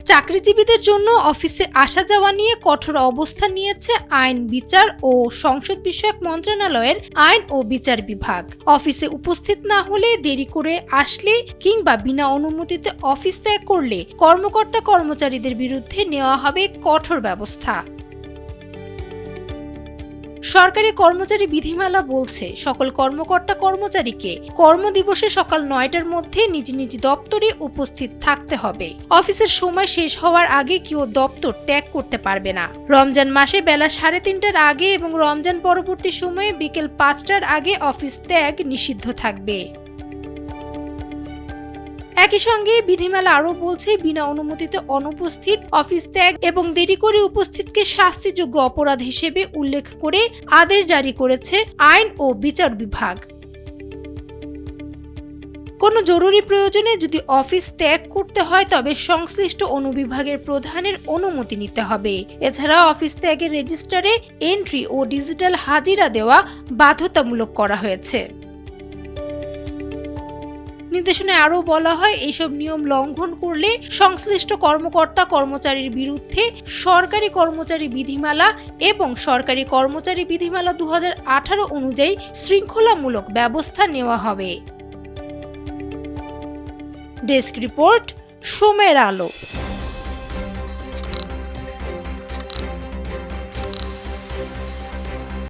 চাকরিজীবীদের জন্য অফিসে আসা যাওয়া নিয়ে কঠোর অবস্থান নিয়েছে আইন, বিচার ও সংসদ বিষয়ক মন্ত্রণালয়ের আইন ও বিচার বিভাগ। অফিসে উপস্থিত না হলে, দেরি করে আসলে কিংবা বিনা অনুমতিতে অফিস ত্যাগ করলে কর্মকর্তা কর্মচারীদের বিরুদ্ধে নেওয়া হবে কঠোর ব্যবস্থা। সরকারি কর্মচারী বিধিমালা বলছে, সকল কর্মকর্তা কর্মচারীকে কর্মদিবসে সকাল ৯টার মধ্যে নিজ নিজ দপ্তরে উপস্থিত থাকতে হবে। অফিসের সময় শেষ হওয়ার আগে কেউ দপ্তর ত্যাগ করতে পারবে না। রমজান মাসে বেলা 3:30টার আগে এবং রমজান পরবর্তী সময়ে বিকেল 5টার আগে অফিস ত্যাগ নিষিদ্ধ থাকবে। একই সঙ্গে বিধিমালা আরও বলছে, বিনা অনুমতিতে অনুপস্থিত, অফিস ত্যাগ এবং দেরি করে উপস্থিতকে শাস্তিযোগ্য অপরাধ হিসেবে উল্লেখ করে আদেশ জারি করেছে আইন ও বিচার বিভাগ। কোনো জরুরি প্রয়োজনে যদি অফিস ত্যাগ করতে হয় তবে সংশ্লিষ্ট অনুবিভাগের প্রধানের অনুমতি নিতে হবে। এছাড়া অফিস ত্যাগের রেজিস্টারে এন্ট্রি ও ডিজিটাল হাজিরা দেওয়া বাধ্যতামূলক করা হয়েছে। নির্দেশনায় আরও বলা হয়, এইসব নিয়ম লঙ্ঘন করলে সংশ্লিষ্ট কর্মকর্তা কর্মচারীর বিরুদ্ধে সরকারি কর্মচারী বিধিমালা এবং সরকারি কর্মচারী বিধিমালা 2018 অনুযায়ী শৃঙ্খলামূলক ব্যবস্থা নেওয়া হবে। ডেস্ক রিপোর্ট, সময়ের আলো।